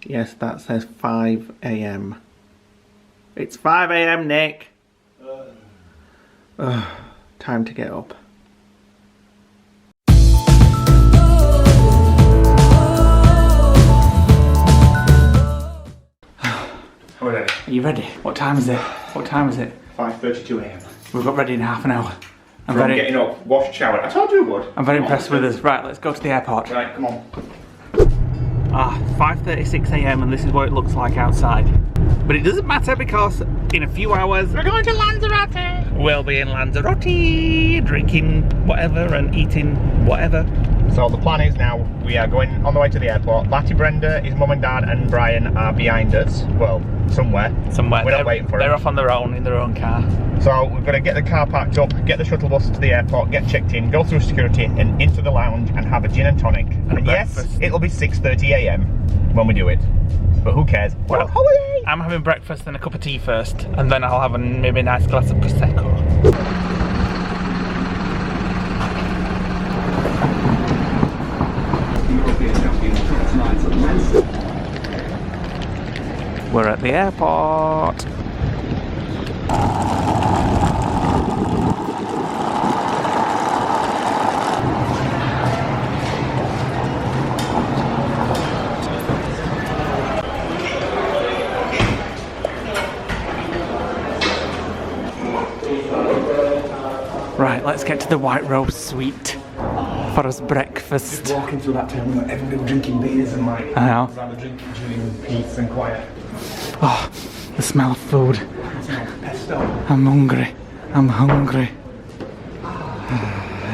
Yes, that says 5 AM. It's 5 AM, Nick. Time to get up. Are we ready? Are you ready? What time is it? What time is it? 5:32 AM. We've got ready in half an hour. I'm getting up, wash, shower. I told you I would. I'm very impressed with us. Right, let's go to the airport. Right, come on. 5:36 AM and this is what it looks like outside. But it doesn't matter because in a few hours we're going to Lanzarote. We'll be in Lanzarote, drinking whatever and eating whatever. So the plan is now we are going on the way to the airport. Batty, Brenda, his mum and dad and Brian are behind us. Well, somewhere. We're not waiting for them. They're off on their own in their own car. So we've got to get the car packed up, get the shuttle bus to the airport, get checked in, go through security and into the lounge and have a gin and tonic. And yes, it'll be 6:30 AM when we do it. But who cares? Well, holiday! I'm having breakfast and a cup of tea first, and then I'll have maybe a nice glass of Prosecco. We're at the airport. Right, let's get to the White Rose Suite for us breakfast. Just walking through that terminal, everybody was drinking beers and like, I know. rather drinking gin in peace and quiet. Oh, the smell of food. Pesto. I'm hungry. I'm hungry.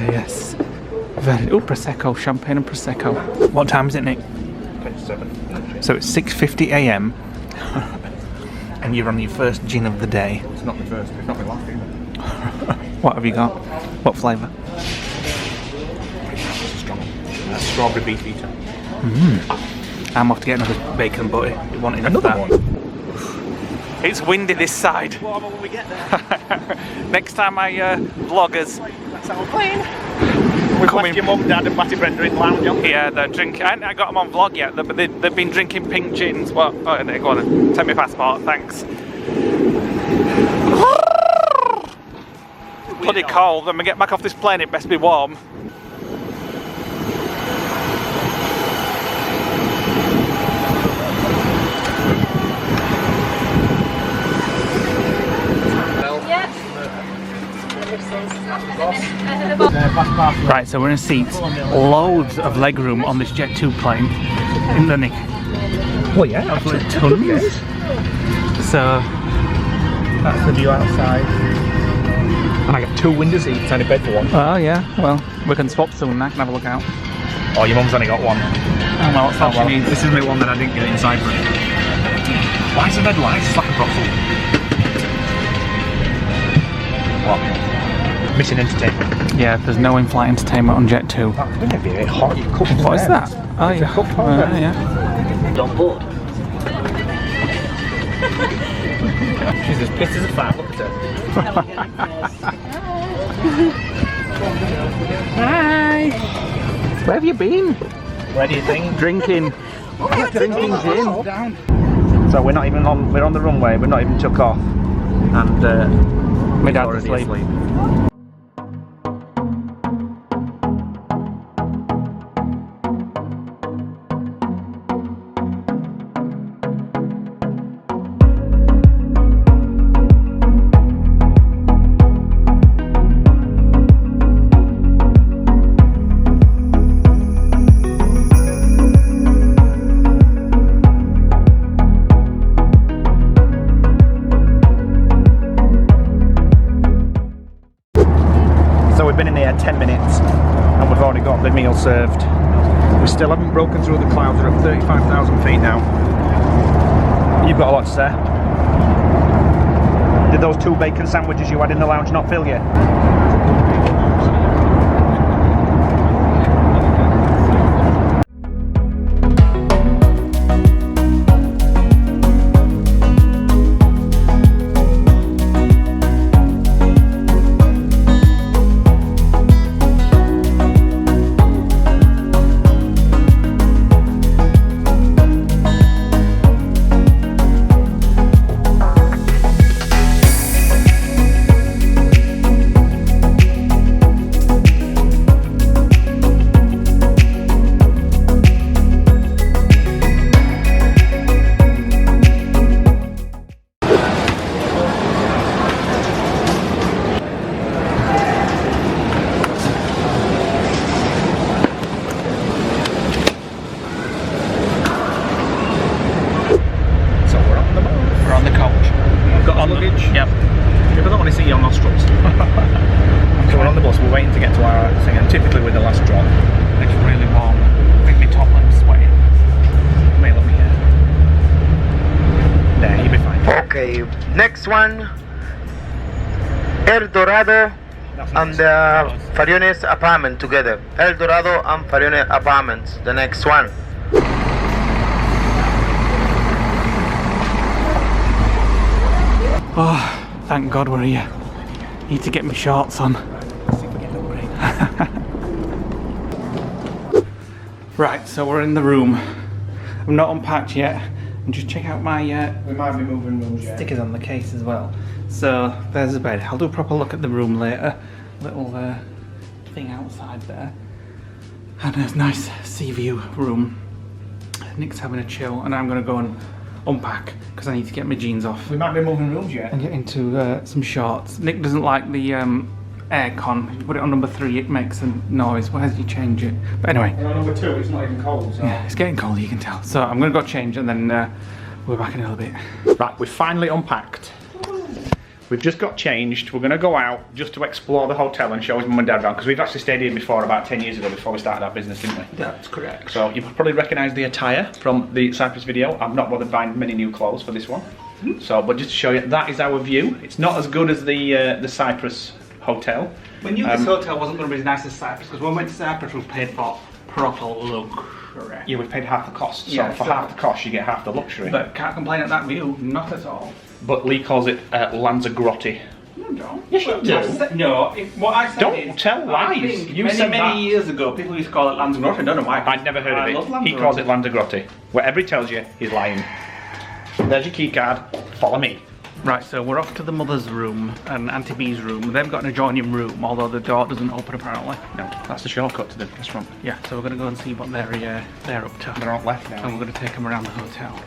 Yes. Oh, Prosecco, champagne and Prosecco. What time is it, Nick? It's 7. So it's 6:50 AM. And you're on your first gin of the day. It's not the first, it's not the last either. What have you got? What flavour? It's strong. Strawberry beef eater. I'm off to get another bacon butty. You want another one? It's windy this side. What when we get there? Next time I vloggers. That's our plane. We've left your mum, dad and Batty Brenda in the lounge. Yeah, they're drinking. I haven't got them on vlog yet, but they've been drinking pink gins. Well, oh, there, go on then. Take my passport, thanks. Bloody cold. When we get back off this plane, it best be warm. Right, so we're in seats. Loads of legroom on this Jet 2 plane. Isn't there, Nick? Well, yeah, absolutely tons. So that's the view outside. And I got 2 window seats and a bed for one. Oh yeah, well, we can swap soon. I can have a look out. Oh, your mum's only got one. Oh well, that's all she needs. This is my one that I didn't get inside for. Why is the red light? It's like a brothel. What? Missing entertainment. Yeah, there's no in-flight entertainment on Jet 2. That would be a bit hot. You cook What is that? Oh it's yeah. a cup holder. Yeah. On board. She's as pissed as a fat. Look at her. Hi. Where have you been? Where do you think? Drinking. Drinking gin. So we're not even on. We're on the runway. We're not even took off. And My dad's asleep. We've been in here 10 minutes and we've already got the meal served. We still haven't broken through the clouds. We're up 35,000 feet now. You've got a lot to say. Did those 2 bacon sandwiches you had in the lounge not fill you? Next one, El Dorado and the Fariones apartment together. El Dorado and Fariones apartments. The next one. Oh, thank God we're here. Need to get my shorts on. Right, so we're in the room. I'm not unpacked yet. And just check out my We might be moving rooms yet. stickers on the case as well. So there's the bed. I'll do a proper look at the room later. Little thing outside there. And a nice sea view room. Nick's having a chill, and I'm gonna go and unpack because I need to get my jeans off We might be moving rooms yet. and get into some shorts. Nick doesn't like the aircon. If you put it on number 3, it makes a noise. Why did you change it? But anyway. And on number 2, it's not even cold, so... Yeah, it's getting cold, you can tell. So I'm going to go change and then we're back in a little bit. Right, we've finally unpacked. We've just got changed. We're going to go out just to explore the hotel and show his mum and dad around, because we've actually stayed here before about 10 years ago before we started our business, didn't we? That's correct. So you probably recognise the attire from the Cyprus video. I've not bothered buying many new clothes for this one. So, but just to show you, that is our view. It's not as good as the Cyprus hotel. We knew this hotel wasn't going to be as nice as Cyprus, because when we went to Cyprus we paid for proper luxury. Yeah, we've paid half the cost. So Yeah, for half the cost you get half the luxury. But can't complain at that view, not at all. But Lee calls it Lanzarote. No, don't. Yes, you do. What I said Don't is, tell lies. I think You many, said many that. years ago, people used to call it Lanzarote. I don't know why. I'd never heard I of love it. He Lanzarote. calls it Lanzarote. Whatever he tells you, he's lying. There's your key card. Follow me. Right, so we're off to the mother's room and Auntie B's room. They've got an adjoining room, although the door doesn't open apparently. No, that's the shortcut to the restaurant. Yeah, so we're going to go and see what they're up to. They're on left now. And we're going to take them around the hotel.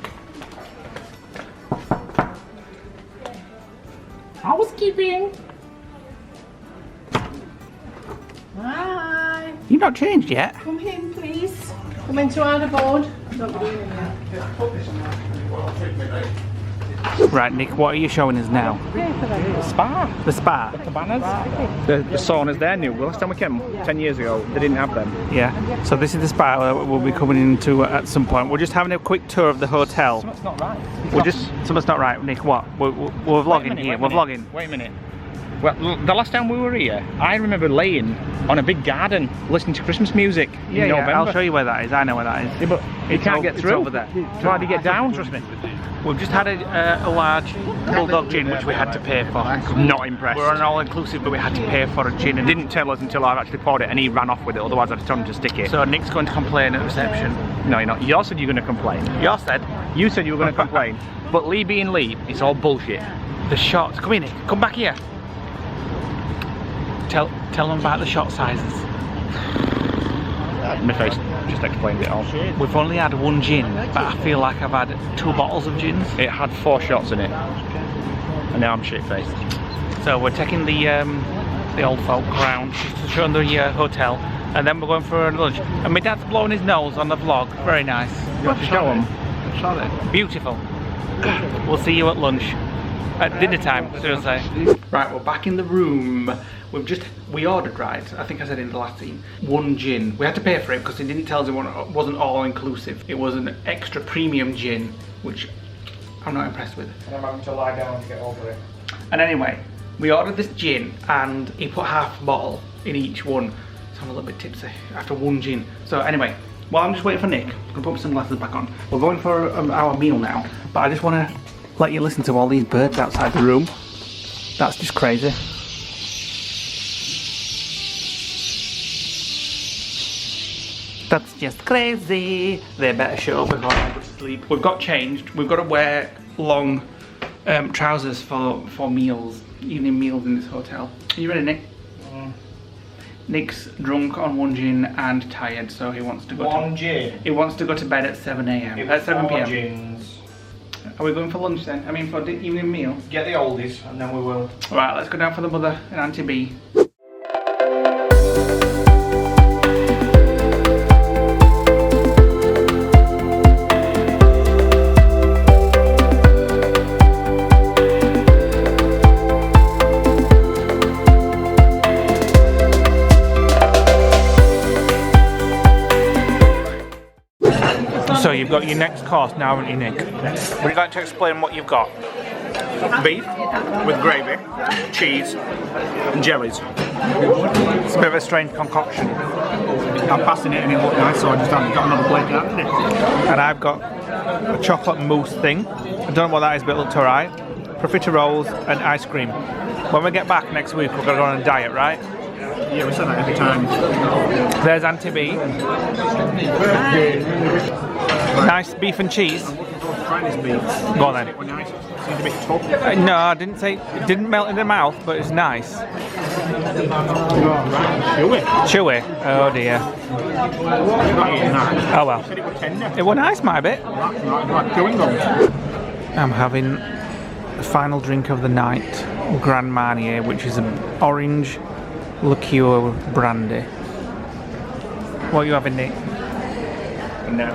Housekeeping. Hi. You've not changed yet? Come in, please. Come into our board. Don't be doing it yet. Right, Nick, what are you showing us now? Spa. The spa? Cabanas. The saunas there new. Well, last time we came 10 years ago, they didn't have them. Yeah. So this is the spa we'll be coming into at some point. We're just having a quick tour of the hotel. Something's not right. Something's not right, Nick. What? We're vlogging here. We're vlogging. Wait a minute. Well, the last time we were here, I remember laying on a big garden listening to Christmas music in November. I'll show you where that is. I know where that is. Yeah, but you can't get through. It's over there. So how do you get down? Trust me. We've just had a large bulldog gin which we had to pay for. I'm not impressed. We're on an all-inclusive, but we had to pay for a gin. And Didn't tell us until I actually poured it, and he ran off with it. Otherwise, I'd have told him to stick it. so Nick's going to complain at reception. No, you're not. You said you're going to complain. You said You said you were going to complain. But Lee being Lee, it's all bullshit. the shots. Come here, Nick. Come back here. Tell them about the shot sizes. My face just explained it all. We've only had one gin, but I feel like I've had 2 bottles of gins. It had 4 shots in it, and now I'm shit-faced. So we're taking the old folk around just to show them the hotel, and then we're going for lunch. And my dad's blowing his nose on the vlog. Very nice. You want to show him? Beautiful. We'll see you at lunch. At dinner time, seriously. Right, we're back in the room. We ordered, right, I think I said in the last scene, 1 gin. We had to pay for it because it didn't tell us it wasn't all inclusive. It was an extra premium gin, which I'm not impressed with. And I'm having to lie down to get over it. And anyway, we ordered this gin and he put half a bottle in each one. So I'm a little bit tipsy after 1 gin. So anyway, while I'm just waiting for Nick, I'm gonna put my sunglasses back on. We're going for our meal now, but I just want to let you listen to all these birds outside the room. That's just crazy. That's just crazy. They better show up before I go to sleep. We've got changed. We've got to wear long trousers for meals, evening meals in this hotel. Are you ready, Nick? Nick's drunk on 1 gin and tired, so he wants to go. 1 gin. He wants to go to bed at 7 a.m. At 7 p.m. Gins. Are we going for lunch then? I mean, for the evening meal. Get the oldies, and then we will. Right, let's go down for the mother and Auntie B. So you've got your next course now, haven't you, Nick? Would you like to explain what you've got? beef with gravy, cheese, and jellies. It's a bit of a strange concoction. I'm passing it and it looked nice, so I just haven't got another plate now, didn't it? And I've got a chocolate mousse thing. I don't know what that is, but it looked alright. Profiterolles and ice cream. When we get back next week, we're going to go on a diet, right? Yeah, we say that every time. There's Auntie B. Nice beef and cheese. Try this beef. Go on then. It was nice. Seems a bit tough. No, I didn't say it didn't melt in the mouth, but it's nice. Chewy. Chewy. Oh dear. Not eating that. Oh well. Said it was tender. It was nice, my bit. Like chewing gum. I'm having the final drink of the night, Grand Marnier, which is an orange liqueur brandy. What are you having, Nick? No.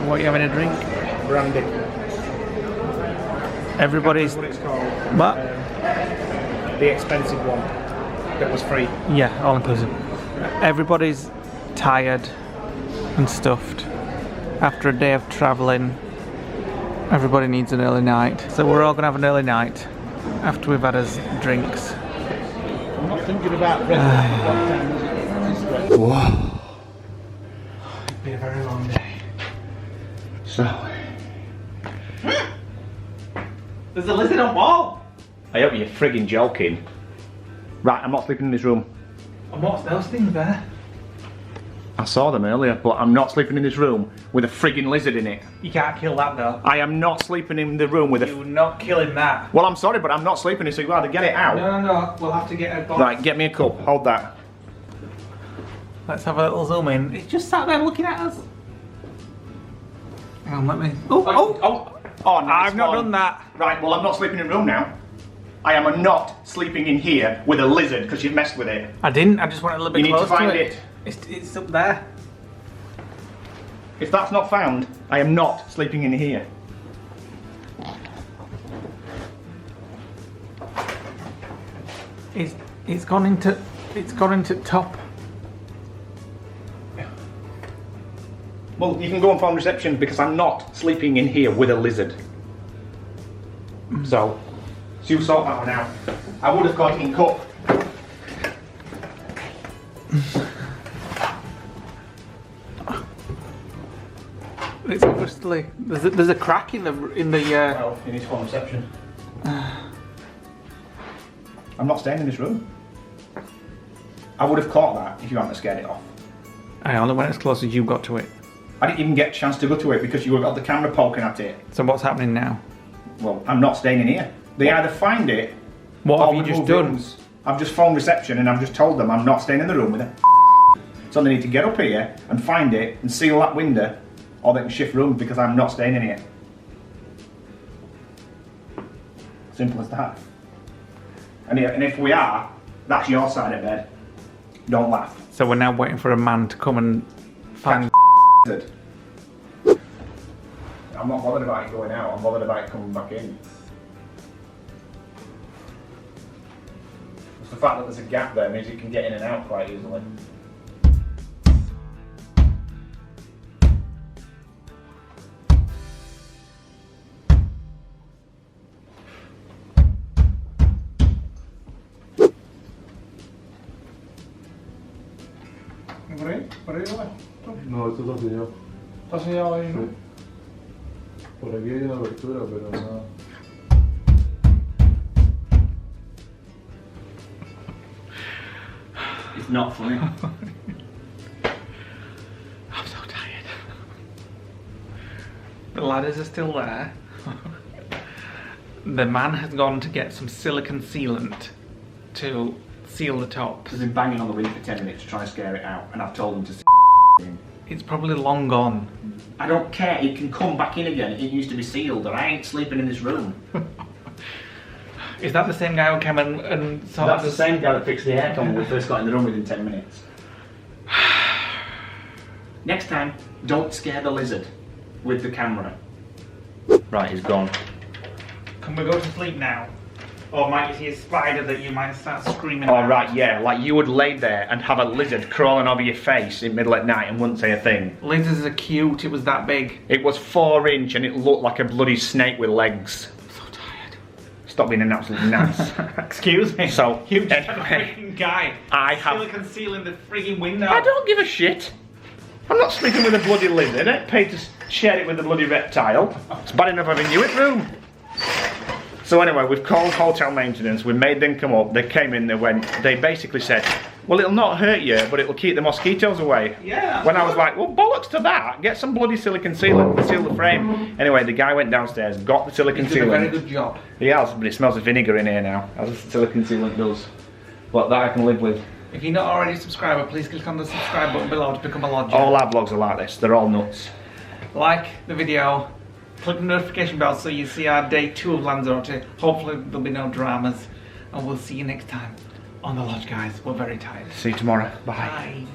What are you having a drink? Brandy. Everybody's. That's what it's called. What? The expensive one. That was free. Yeah, all inclusive. Everybody's tired and stuffed. After a day of travelling, everybody needs an early night. So we're all going to have an early night after we've had us drinks. I'm not thinking about Whoa. It's been a very long day. So. There's a lizard on wall! I hope you're frigging joking. Right, I'm not sleeping in this room. And what's those things there? I saw them earlier, but I'm not sleeping in this room with a frigging lizard in it. You can't kill that though. I am not sleeping in the room with a... You're not killing that. Well, I'm sorry, but I'm not sleeping in it, so you either get it out. No, we'll have to get a box. Right, get me a cup, hold that. Let's have a little zoom in. It's just sat there looking at us. Hang on, let me... Oh, nice I've not one. done that. Right, well, I'm not sleeping in the room now. I am not sleeping in here with a lizard because you've messed with it. I didn't, I just went a little bit You need close to find it. it. It's up there. If that's not found, I am not sleeping in here. It's gone into top. Well, you can go and phone reception because I'm not sleeping in here with a lizard. So you sort that one out. I would have got it in cup. It's obviously there's a crack in the Well, you need to phone reception. I'm not staying in this room. I would have caught that if you hadn't scared it off. I only went as close as you got to it. I didn't even get a chance to go to it because you got the camera poking at it. So what's happening now? Well, I'm not staying in here. They either find it. What or have you we just move done? rooms. I've just phoned reception and I've just told them I'm not staying in the room with it. So they need to get up here and find it and seal that window, or they can shift rooms because I'm not staying in here. Simple as that. And if we are, that's your side of bed. Don't laugh. So we're now waiting for a man to come and find. I'm not bothered about it going out, I'm bothered about it coming back in. It's the fact that there's a gap there means it can get in and out quite easily. ¿Por ahí va? No, esto está sellado. ¿Está sellado ahí, no? Por aquí hay una abertura, pero nada. It's not funny. I'm so tired. The ladders are still there. The man has gone to get some silicone sealant to seal the tops. He's been banging on the window for 10 minutes to try and scare it out, and I've told him to in. It's probably long gone. I don't care, it can come back in again. It used to be sealed, and I ain't sleeping in this room. Is that the same guy who came and saw That's the same guy that fixed the aircon when we first got in the room within 10 minutes. Next time, don't scare the lizard with the camera. Right, he's gone. Can we go to sleep now? Or might you see a spider that you might start screaming Oh about? right, yeah, like you would lay there and have a lizard crawling over your face in middle at night and wouldn't say a thing. Lizards are cute, it was that big. It was 4 inch and it looked like a bloody snake with legs. I'm so tired. Stop being an absolute nass. Excuse me. So, you just anyway, had a freaking guy. I have. Silicon seal in the frigging window. I don't give a shit. I'm not sleeping with a bloody lizard. I ain't paid to share it with a bloody reptile. It's bad enough having you at room. So anyway, we've called hotel maintenance. We made them come up. They came in. They basically said, well, it'll not hurt you, but it'll keep the mosquitoes away. Yeah. When I was like, well, bollocks to that. Get some bloody silicon sealant to seal the frame. Anyway, the guy went downstairs, got the silicon He did a sealant. very good job. He has, but it smells of vinegar in here now, as the silicon sealant does. But that I can live with. If you're not already a subscriber, please click on the subscribe button below to become a lodger. All our vlogs are like this. They're all nuts. Like the video, click the notification bell so you see our day 2 of Lanzarote. Hopefully there'll be no dramas. And we'll see you next time on the lodge, guys. We're very tired. See you tomorrow. Bye. Bye.